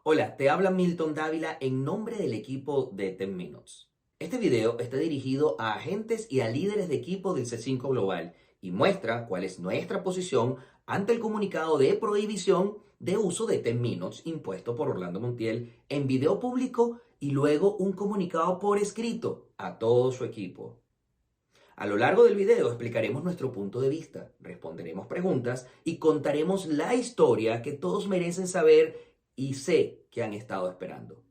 Hola, te habla Milton Dávila en nombre del equipo de 10 Minutes. Este video está dirigido a agentes y a líderes de equipo del C5 Global y muestra cuál es nuestra posición ante el comunicado de prohibición de uso de 10 Minutes impuesto por Orlando Montiel en video público y luego un comunicado por escrito a todo su equipo. A lo largo del video explicaremos nuestro punto de vista, responderemos preguntas y contaremos la historia que todos merecen saber y sé que han estado esperando.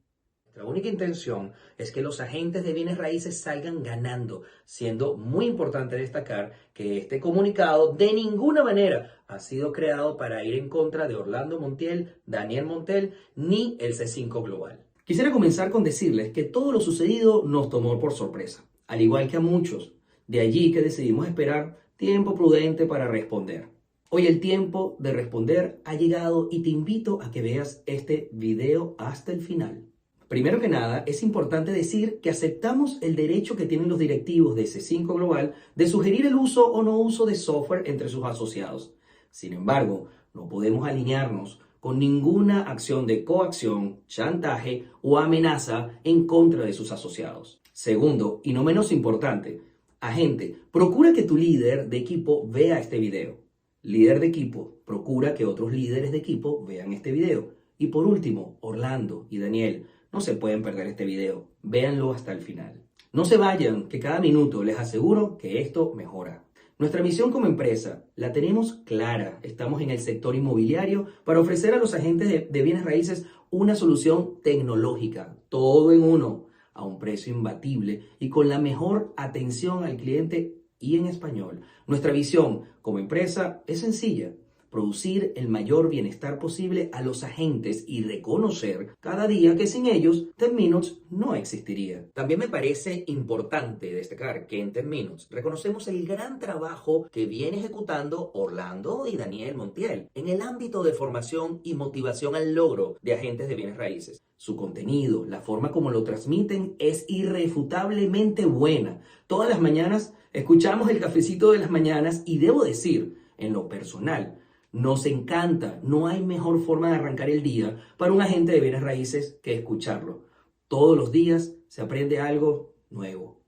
Nuestra única intención es que los agentes de bienes raíces salgan ganando, siendo muy importante destacar que este comunicado de ninguna manera ha sido creado para ir en contra de Orlando Montiel, Daniel Montiel ni el C5 Global. Quisiera comenzar con decirles que todo lo sucedido nos tomó por sorpresa, al igual que a muchos. De allí que decidimos esperar tiempo prudente para responder. Hoy el tiempo de responder ha llegado y te invito a que veas este video hasta el final. Primero que nada, es importante decir que aceptamos el derecho que tienen los directivos de C5 Global de sugerir el uso o no uso de software entre sus asociados. Sin embargo, no podemos alinearnos con ninguna acción de coacción, chantaje o amenaza en contra de sus asociados. Segundo, y no menos importante, agente, procura que tu líder de equipo vea este video. Líder de equipo, procura que otros líderes de equipo vean este video. Y por último, Orlando y Daniel, no se pueden perder este video. Véanlo hasta el final. No se vayan, que cada minuto les aseguro que esto mejora. Nuestra misión como empresa la tenemos clara. Estamos en el sector inmobiliario para ofrecer a los agentes de bienes raíces una solución tecnológica, todo en uno, a un precio imbatible y con la mejor atención al cliente y en español. Nuestra visión como empresa es sencilla: producir el mayor bienestar posible a los agentes y reconocer cada día que sin ellos 10 Minutes no existiría. También me parece importante destacar que en 10 Minutes reconocemos el gran trabajo que viene ejecutando Orlando y Daniel Montiel en el ámbito de formación y motivación al logro de agentes de bienes raíces. Su contenido, la forma como lo transmiten es irrefutablemente buena. Todas las mañanas escuchamos el cafecito de las mañanas y debo decir, en lo personal, nos encanta. No hay mejor forma de arrancar el día para un agente de bienes raíces que escucharlo. Todos los días se aprende algo nuevo.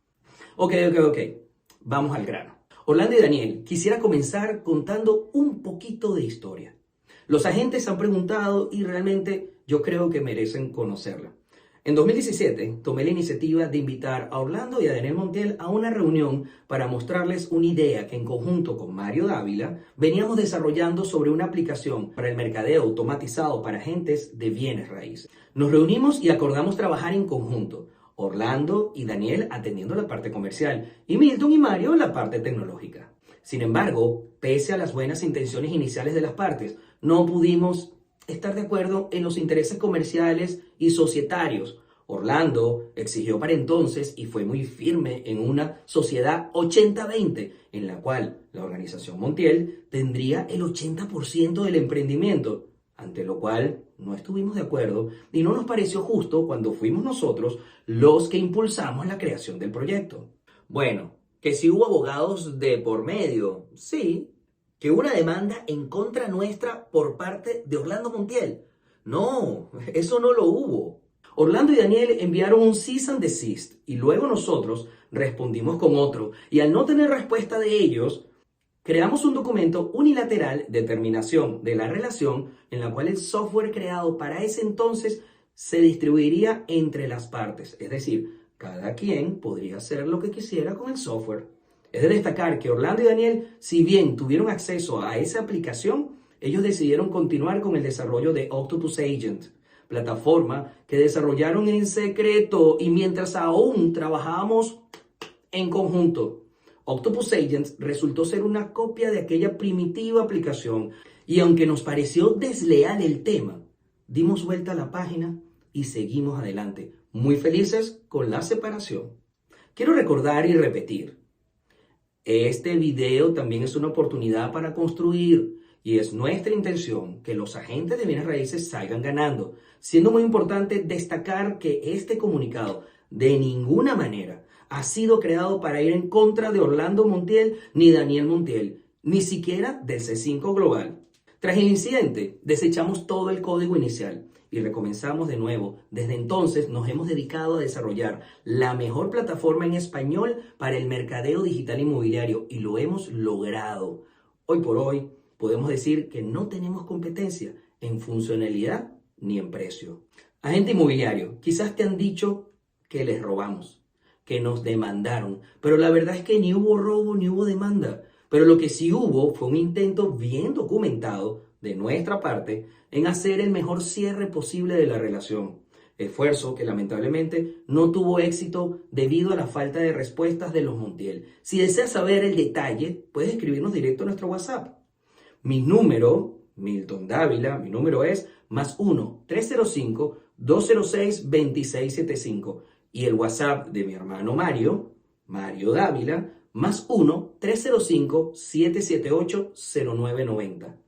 Ok. Vamos al grano. Orlando y Daniel, quisiera comenzar contando un poquito de historia. Los agentes han preguntado y realmente yo creo que merecen conocerla. En 2017 tomé la iniciativa de invitar a Orlando y a Daniel Montiel a una reunión para mostrarles una idea que en conjunto con Mario Dávila veníamos desarrollando sobre una aplicación para el mercadeo automatizado para agentes de bienes raíces. Nos reunimos y acordamos trabajar en conjunto, Orlando y Daniel atendiendo la parte comercial y Milton y Mario la parte tecnológica. Sin embargo, pese a las buenas intenciones iniciales de las partes, no pudimos estar de acuerdo en los intereses comerciales y societarios. Orlando exigió para entonces y fue muy firme en una sociedad 80-20, en la cual la organización Montiel tendría el 80% del emprendimiento, ante lo cual no estuvimos de acuerdo y no nos pareció justo cuando fuimos nosotros los que impulsamos la creación del proyecto. Bueno, que si hubo abogados de por medio, sí. Que hubo una demanda en contra nuestra por parte de Orlando Montiel. No, eso no lo hubo. Orlando y Daniel enviaron un cease and desist y luego nosotros respondimos con otro. Y al no tener respuesta de ellos, creamos un documento unilateral de terminación de la relación en la cual el software creado para ese entonces se distribuiría entre las partes. Es decir, cada quien podría hacer lo que quisiera con el software. Es de destacar que Orlando y Daniel, si bien tuvieron acceso a esa aplicación, ellos decidieron continuar con el desarrollo de Octopus Agent, plataforma que desarrollaron en secreto y mientras aún trabajábamos en conjunto. Octopus Agent resultó ser una copia de aquella primitiva aplicación y aunque nos pareció desleal el tema, dimos vuelta a la página y seguimos adelante, muy felices con la separación. Quiero recordar y repetir. Este video también es una oportunidad para construir y es nuestra intención que los agentes de bienes raíces salgan ganando, siendo muy importante destacar que este comunicado de ninguna manera ha sido creado para ir en contra de Orlando Montiel ni Daniel Montiel, ni siquiera del C5 Global. Tras el incidente, desechamos todo el código inicial y recomenzamos de nuevo. Desde entonces nos hemos dedicado a desarrollar la mejor plataforma en español para el mercadeo digital inmobiliario y lo hemos logrado. Hoy por hoy podemos decir que no tenemos competencia en funcionalidad ni en precio. Agente inmobiliario, quizás te han dicho que les robamos, que nos demandaron, pero la verdad es que ni hubo robo ni hubo demanda. Pero lo que sí hubo fue un intento bien documentado de nuestra parte en hacer el mejor cierre posible de la relación. Esfuerzo que lamentablemente no tuvo éxito debido a la falta de respuestas de los Montiel. Si deseas saber el detalle, puedes escribirnos directo a nuestro WhatsApp. Mi número, Milton Dávila, mi número es +1 305 206 2675. Y el WhatsApp de mi hermano Mario Dávila, +1 305 778 0990.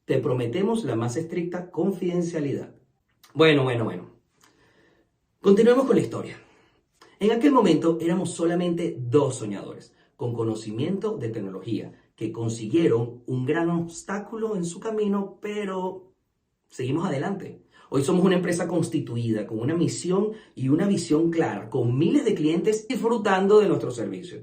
Te prometemos la más estricta confidencialidad. Bueno. Continuemos con la historia. En aquel momento éramos solamente dos soñadores con conocimiento de tecnología que consiguieron un gran obstáculo en su camino, pero seguimos adelante. Hoy somos una empresa constituida con una misión y una visión clara, con miles de clientes disfrutando de nuestro servicio.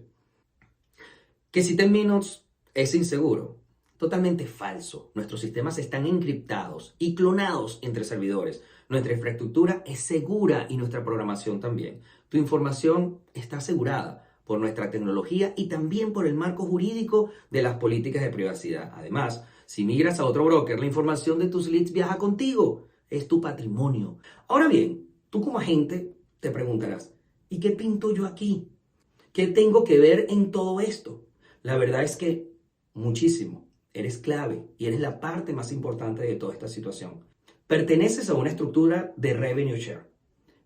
Que si 10 Minutes es inseguro, totalmente falso. Nuestros sistemas están encriptados y clonados entre servidores. Nuestra infraestructura es segura y nuestra programación también. Tu información está asegurada por nuestra tecnología y también por el marco jurídico de las políticas de privacidad. Además, si migras a otro broker, la información de tus leads viaja contigo. Es tu patrimonio. Ahora bien, tú como agente te preguntarás, ¿y qué pinto yo aquí? ¿Qué tengo que ver en todo esto? La verdad es que muchísimo. Eres clave y eres la parte más importante de toda esta situación. Perteneces a una estructura de revenue share.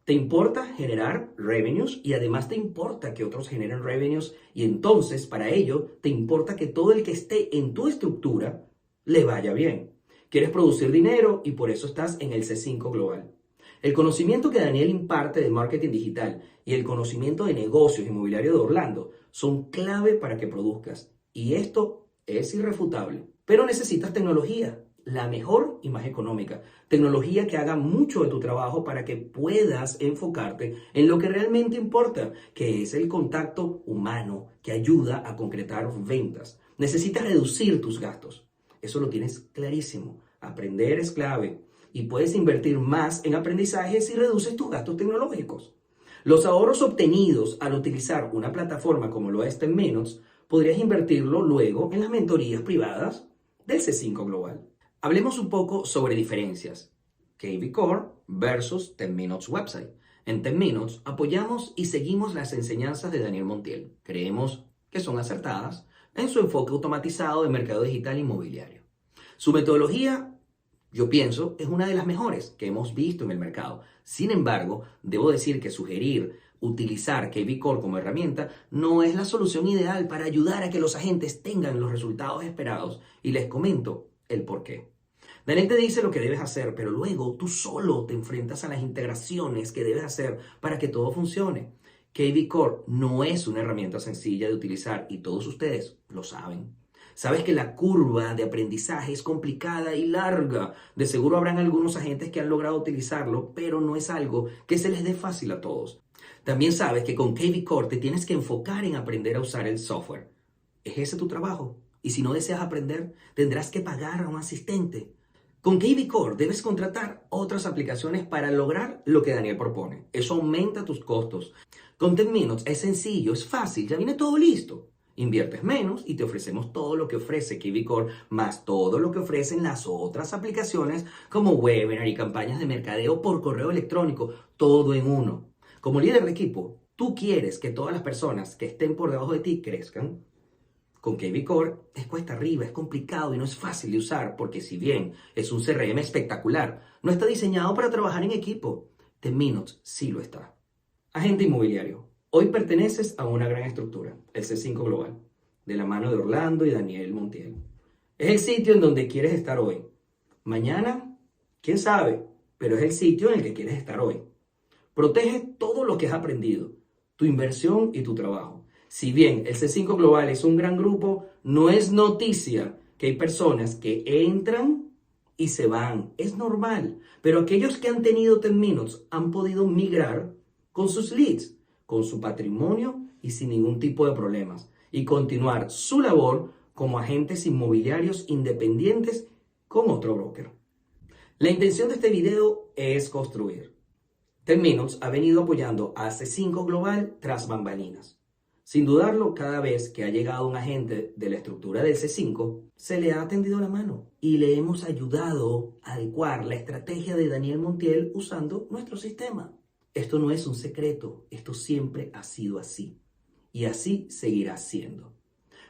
Te importa generar revenues y además te importa que otros generen revenues y entonces para ello te importa que todo el que esté en tu estructura le vaya bien. Quieres producir dinero y por eso estás en el C5 Global. El conocimiento que Daniel imparte de marketing digital y el conocimiento de negocios inmobiliarios de Orlando son clave para que produzcas. Y esto es irrefutable. Pero necesitas tecnología, la mejor y más económica. Tecnología que haga mucho de tu trabajo para que puedas enfocarte en lo que realmente importa, que es el contacto humano que ayuda a concretar ventas. Necesitas reducir tus gastos. Eso lo tienes clarísimo. Aprender es clave y puedes invertir más en aprendizaje si reduces tus gastos tecnológicos. Los ahorros obtenidos al utilizar una plataforma como lo es 10 Minutes, podrías invertirlo luego en las mentorías privadas del C5 Global. Hablemos un poco sobre diferencias. KV Core versus 10 Minutes Website. En 10 Minutes apoyamos y seguimos las enseñanzas de Daniel Montiel. Creemos que son acertadas en su enfoque automatizado de mercado digital inmobiliario. Su metodología, yo pienso, es una de las mejores que hemos visto en el mercado. Sin embargo, debo decir que sugerir utilizar KV Core como herramienta no es la solución ideal para ayudar a que los agentes tengan los resultados esperados. Y les comento el por qué. Daniel te dice lo que debes hacer, pero luego tú solo te enfrentas a las integraciones que debes hacer para que todo funcione. KV Core no es una herramienta sencilla de utilizar y todos ustedes lo saben. Sabes que la curva de aprendizaje es complicada y larga. De seguro habrán algunos agentes que han logrado utilizarlo, pero no es algo que se les dé fácil a todos. También sabes que con KV Core te tienes que enfocar en aprender a usar el software. ¿Es ese tu trabajo? Y si no deseas aprender, tendrás que pagar a un asistente. Con KV Core debes contratar otras aplicaciones para lograr lo que Daniel propone. Eso aumenta tus costos. Con 10 Minutes es sencillo, es fácil, ya viene todo listo. Inviertes menos y te ofrecemos todo lo que ofrece KV Core, más todo lo que ofrecen las otras aplicaciones como webinar y campañas de mercadeo por correo electrónico, todo en uno. Como líder de equipo, tú quieres que todas las personas que estén por debajo de ti crezcan. Con KV Core es cuesta arriba, es complicado y no es fácil de usar porque si bien es un CRM espectacular, no está diseñado para trabajar en equipo. 10 Minutes sí lo está. Agente inmobiliario. Hoy perteneces a una gran estructura, el C5 Global, de la mano de Orlando y Daniel Montiel. Es el sitio en donde quieres estar hoy. Mañana, quién sabe, pero es el sitio en el que quieres estar hoy. Protege todo lo que has aprendido, tu inversión y tu trabajo. Si bien el C5 Global es un gran grupo, no es noticia que hay personas que entran y se van. Es normal. Pero aquellos que han tenido 10 Minutes han podido migrar con sus leads, con su patrimonio y sin ningún tipo de problemas. Y continuar su labor como agentes inmobiliarios independientes con otro broker. La intención de este video es construir. 10 Minutes ha venido apoyando a C5 Global tras bambalinas. Sin dudarlo, cada vez que ha llegado un agente de la estructura del C5, se le ha tendido la mano y le hemos ayudado a adecuar la estrategia de Daniel Montiel usando nuestro sistema. Esto no es un secreto, esto siempre ha sido así y así seguirá siendo.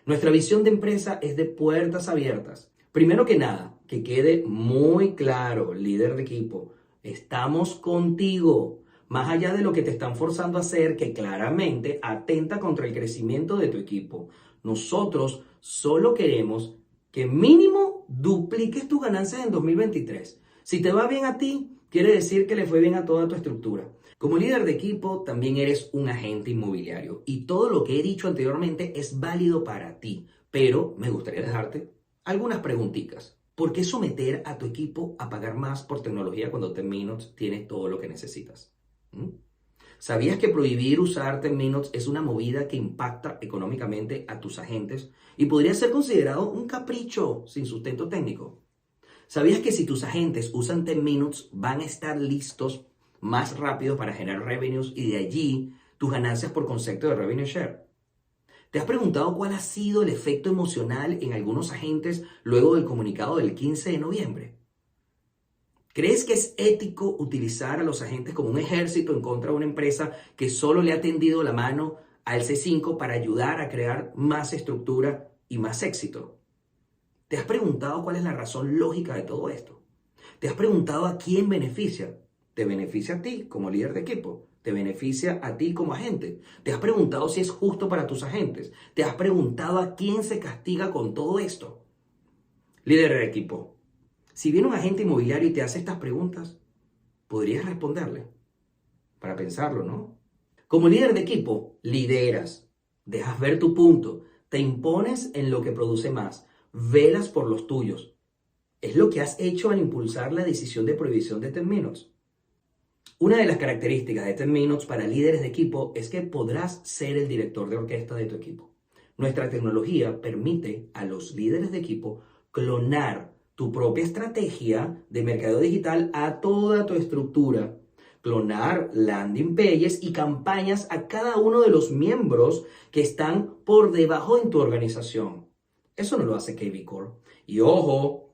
Nuestra visión de empresa es de puertas abiertas. Primero que nada, que quede muy claro, líder de equipo, estamos contigo. Más allá de lo que te están forzando a hacer, que claramente atenta contra el crecimiento de tu equipo. Nosotros solo queremos que mínimo dupliques tus ganancias en 2023. Si te va bien a ti, quiere decir que le fue bien a toda tu estructura. Como líder de equipo, también eres un agente inmobiliario. Y todo lo que he dicho anteriormente es válido para ti. Pero me gustaría dejarte algunas preguntitas. ¿Por qué someter a tu equipo a pagar más por tecnología cuando 10 Minutes tiene todo lo que necesitas? ¿Sabías que prohibir usar 10 Minutes es una movida que impacta económicamente a tus agentes y podría ser considerado un capricho sin sustento técnico? ¿Sabías que si tus agentes usan 10 Minutes van a estar listos más rápido para generar revenues y de allí tus ganancias por concepto de revenue share? ¿Te has preguntado cuál ha sido el efecto emocional en algunos agentes luego del comunicado del 15 de noviembre? ¿Crees que es ético utilizar a los agentes como un ejército en contra de una empresa que solo le ha tendido la mano al C5 para ayudar a crear más estructura y más éxito? ¿Te has preguntado cuál es la razón lógica de todo esto? ¿Te has preguntado a quién beneficia? ¿Te beneficia a ti como líder de equipo? ¿Te beneficia a ti como agente? ¿Te has preguntado si es justo para tus agentes? ¿Te has preguntado a quién se castiga con todo esto? Líder de equipo. Si viene un agente inmobiliario y te hace estas preguntas, podrías responderle. Para pensarlo, ¿no? Como líder de equipo, lideras, dejas ver tu punto, te impones en lo que produce más, velas por los tuyos. Es lo que has hecho al impulsar la decisión de prohibición de 10 Minutes. Una de las características de 10 Minutes para líderes de equipo es que podrás ser el director de orquesta de tu equipo. Nuestra tecnología permite a los líderes de equipo clonar tu propia estrategia de mercadeo digital a toda tu estructura, clonar landing pages y campañas a cada uno de los miembros que están por debajo en tu organización. Eso no lo hace KB Core. Y ojo,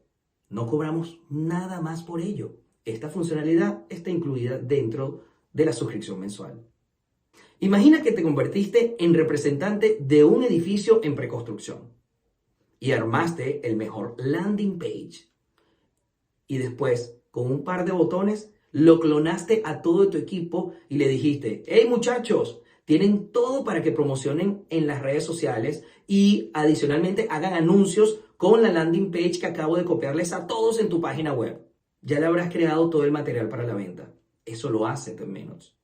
no cobramos nada más por ello. Esta funcionalidad está incluida dentro de la suscripción mensual. Imagina que te convertiste en representante de un edificio en preconstrucción y armaste el mejor landing page. Y después, con un par de botones, lo clonaste a todo tu equipo y le dijiste, hey muchachos, tienen todo para que promocionen en las redes sociales y adicionalmente hagan anuncios con la landing page que acabo de copiarles a todos en tu página web. Ya le habrás creado todo el material para la venta. Eso lo hace 10 Minutes.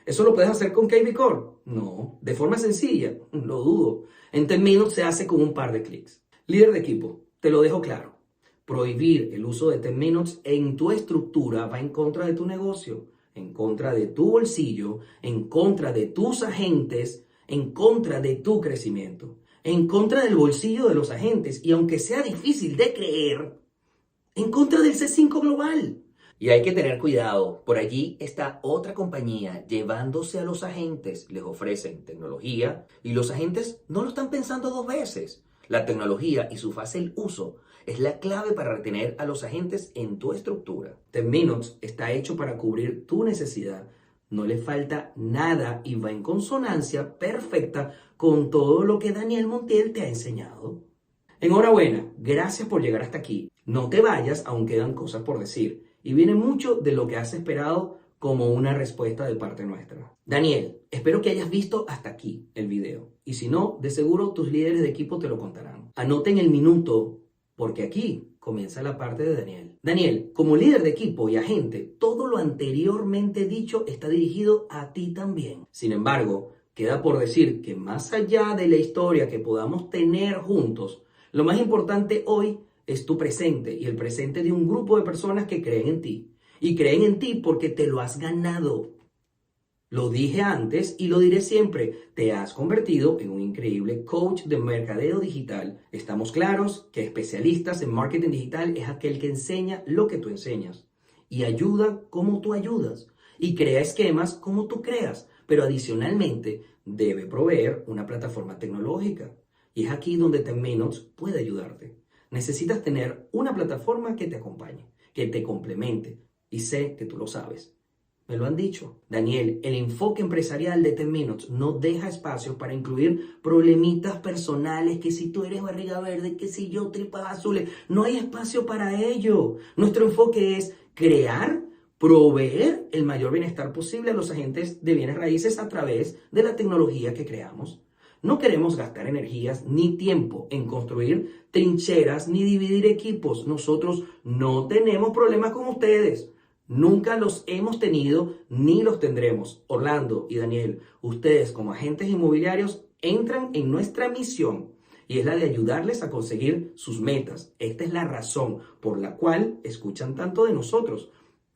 ¿Eso lo puedes hacer con KB Core? No, de forma sencilla, lo dudo. En 10 Minutes se hace con un par de clics. Líder de equipo, te lo dejo claro. Prohibir el uso de 10 Minutes en tu estructura va en contra de tu negocio, en contra de tu bolsillo, en contra de tus agentes, en contra de tu crecimiento, en contra del bolsillo de los agentes y aunque sea difícil de creer, en contra del C5 Global. Y hay que tener cuidado, por allí está otra compañía llevándose a los agentes, les ofrecen tecnología y los agentes no lo están pensando dos veces. La tecnología y su fácil uso es la clave para retener a los agentes en tu estructura. 10 Minutes está hecho para cubrir tu necesidad. No le falta nada y va en consonancia perfecta con todo lo que Daniel Montiel te ha enseñado. Enhorabuena, gracias por llegar hasta aquí. No te vayas, aún quedan cosas por decir. Y viene mucho de lo que has esperado como una respuesta de parte nuestra. Daniel, espero que hayas visto hasta aquí el video. Y si no, de seguro tus líderes de equipo te lo contarán. Anoten el minuto, porque aquí comienza la parte de Daniel. Daniel, como líder de equipo y agente, todo lo anteriormente dicho está dirigido a ti también. Sin embargo, queda por decir que más allá de la historia que podamos tener juntos, lo más importante hoy es tu presente y el presente de un grupo de personas que creen en ti. Y creen en ti porque te lo has ganado. Lo dije antes y lo diré siempre, te has convertido en un increíble coach de mercadeo digital. Estamos claros que especialistas en marketing digital es aquel que enseña lo que tú enseñas y ayuda como tú ayudas y crea esquemas como tú creas, pero adicionalmente debe proveer una plataforma tecnológica. Y es aquí donde 10 Minutes puede ayudarte. Necesitas tener una plataforma que te acompañe, que te complemente y sé que tú lo sabes. Me lo han dicho. Daniel, el enfoque empresarial de 10 Minutes no deja espacio para incluir problemitas personales, que si tú eres barriga verde, que si yo tripas azules. No hay espacio para ello. Nuestro enfoque es crear, proveer el mayor bienestar posible a los agentes de bienes raíces a través de la tecnología que creamos. No queremos gastar energías ni tiempo en construir trincheras ni dividir equipos. Nosotros no tenemos problemas con ustedes. Nunca los hemos tenido ni los tendremos. Orlando y Daniel, ustedes como agentes inmobiliarios entran en nuestra misión y es la de ayudarles a conseguir sus metas. Esta es la razón por la cual escuchan tanto de nosotros.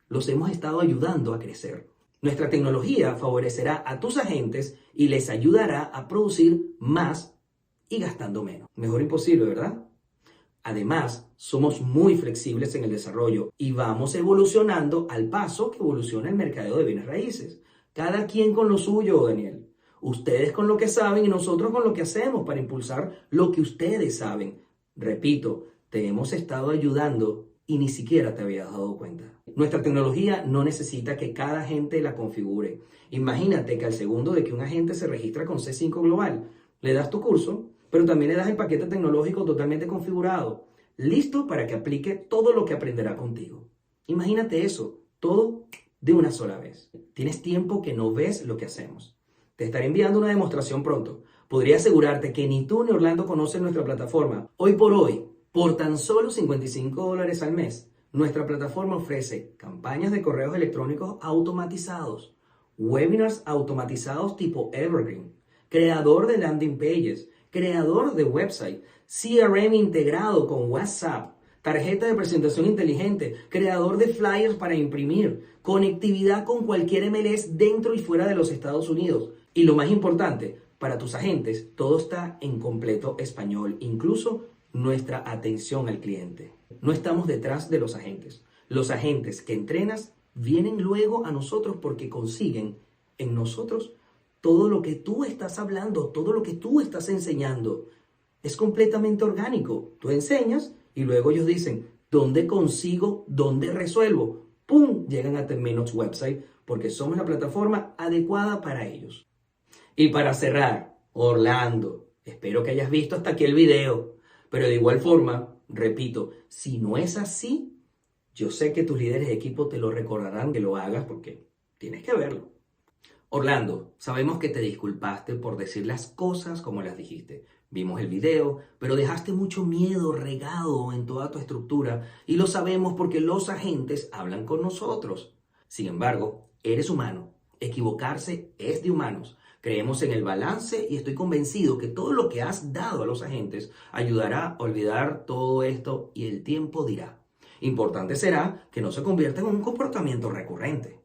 Los hemos estado ayudando a crecer. Nuestra tecnología favorecerá a tus agentes y les ayudará a producir más y gastando menos. Mejor imposible, ¿verdad? Además, somos muy flexibles en el desarrollo y vamos evolucionando al paso que evoluciona el mercado de bienes raíces. Cada quien con lo suyo, Daniel. Ustedes con lo que saben y nosotros con lo que hacemos para impulsar lo que ustedes saben. Repito, te hemos estado ayudando y ni siquiera te habías dado cuenta. Nuestra tecnología no necesita que cada agente la configure. Imagínate que al segundo de que un agente se registra con C5 Global, le das tu curso, pero también le das el paquete tecnológico totalmente configurado, listo para que aplique todo lo que aprenderá contigo. Imagínate eso, todo de una sola vez. Tienes tiempo que no ves lo que hacemos. Te estaré enviando una demostración pronto. Podría asegurarte que ni tú ni Orlando conocen nuestra plataforma. Hoy por hoy, por tan solo $55 al mes, nuestra plataforma ofrece campañas de correos electrónicos automatizados, webinars automatizados tipo Evergreen, creador de landing pages, creador de website, CRM integrado con WhatsApp, tarjeta de presentación inteligente, creador de flyers para imprimir, conectividad con cualquier MLS dentro y fuera de los Estados Unidos. Y lo más importante, para tus agentes, todo está en completo español, incluso nuestra atención al cliente. No estamos detrás de los agentes. Los agentes que entrenas vienen luego a nosotros porque consiguen en nosotros todo lo que tú estás hablando, todo lo que tú estás enseñando. Es completamente orgánico. Tú enseñas y luego ellos dicen, ¿dónde consigo? ¿Dónde resuelvo? ¡Pum! Llegan a 10 Minutes website porque somos la plataforma adecuada para ellos. Y para cerrar, Orlando, espero que hayas visto hasta aquí el video. Pero de igual forma, repito, si no es así, yo sé que tus líderes de equipo te lo recordarán que lo hagas porque tienes que verlo. Orlando, sabemos que te disculpaste por decir las cosas como las dijiste. Vimos el video, pero dejaste mucho miedo regado en toda tu estructura y lo sabemos porque los agentes hablan con nosotros. Sin embargo, eres humano. Equivocarse es de humanos. Creemos en el balance y estoy convencido que todo lo que has dado a los agentes ayudará a olvidar todo esto y el tiempo dirá. Importante será que no se convierta en un comportamiento recurrente.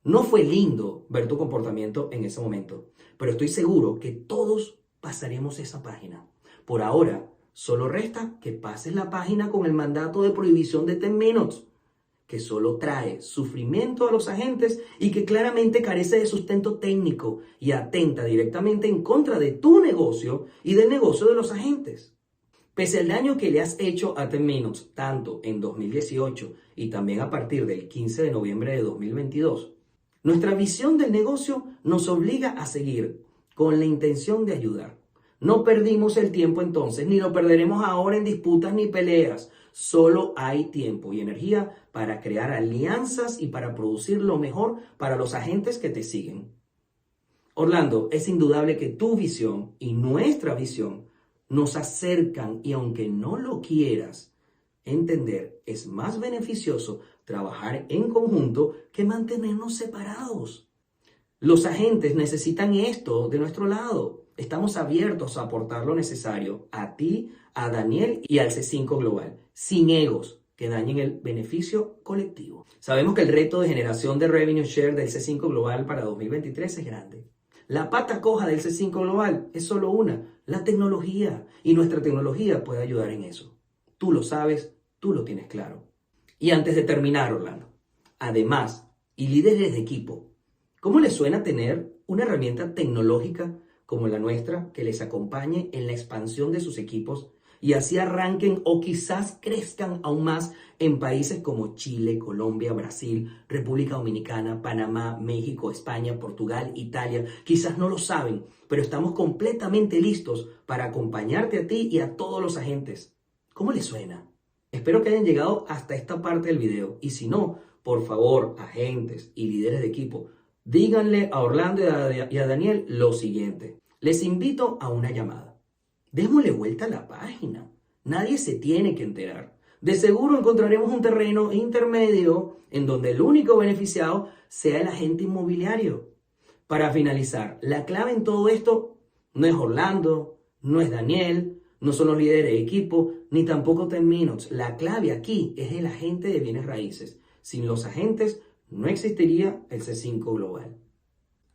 No fue lindo ver tu comportamiento en ese momento, pero estoy seguro que todos pasaremos esa página. Por ahora, solo resta que pases la página con el mandato de prohibición de 10 Minutes, que solo trae sufrimiento a los agentes y que claramente carece de sustento técnico y atenta directamente en contra de tu negocio y del negocio de los agentes. Pese al daño que le has hecho a 10 Minutes, tanto en 2018 y también a partir del 15 de noviembre de 2022, nuestra visión del negocio nos obliga a seguir con la intención de ayudar. No perdimos el tiempo entonces, ni lo perderemos ahora en disputas ni peleas. Solo hay tiempo y energía para crear alianzas y para producir lo mejor para los agentes que te siguen. Orlando, es indudable que tu visión y nuestra visión nos acercan y aunque no lo quieras entender, es más beneficioso trabajar en conjunto que mantenernos separados. Los agentes necesitan esto de nuestro lado. Estamos abiertos a aportar lo necesario a ti, a Daniel y al C5 Global, sin egos que dañen el beneficio colectivo. Sabemos que el reto de generación de revenue share del C5 Global para 2023 es grande. La pata coja del C5 Global es solo una, la tecnología, y nuestra tecnología puede ayudar en eso. Tú lo sabes, tú lo tienes claro. Y antes de terminar, Orlando, además, y líderes de equipo, ¿cómo les suena tener una herramienta tecnológica como la nuestra que les acompañe en la expansión de sus equipos y así arranquen o quizás crezcan aún más en países como Chile, Colombia, Brasil, República Dominicana, Panamá, México, España, Portugal, Italia? Quizás no lo saben, pero estamos completamente listos para acompañarte a ti y a todos los agentes. ¿Cómo les suena? Espero que hayan llegado hasta esta parte del video, y si no, por favor, agentes y líderes de equipo, díganle a Orlando y a Daniel lo siguiente. Les invito a una llamada. Démosle vuelta a la página. Nadie se tiene que enterar. De seguro encontraremos un terreno intermedio en donde el único beneficiado sea el agente inmobiliario. Para finalizar, la clave en todo esto no es Orlando, no es Daniel, no son los líderes de equipo, ni tampoco 10 Minutes. La clave aquí es el agente de bienes raíces. Sin los agentes no existiría el C5 Global.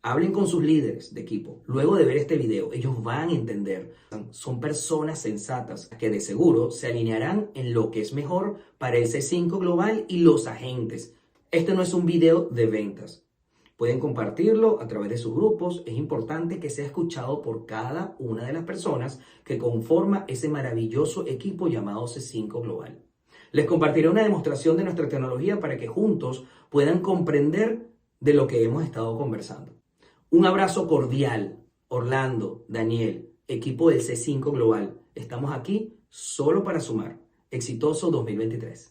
Hablen con sus líderes de equipo. Luego de ver este video, ellos van a entender. Son personas sensatas que de seguro se alinearán en lo que es mejor para el C5 Global y los agentes. Este no es un video de ventas. Pueden compartirlo a través de sus grupos. Es importante que sea escuchado por cada una de las personas que conforma ese maravilloso equipo llamado C5 Global. Les compartiré una demostración de nuestra tecnología para que juntos puedan comprender de lo que hemos estado conversando. Un abrazo cordial, Orlando, Daniel, equipo del C5 Global. Estamos aquí solo para sumar. Exitoso 2023.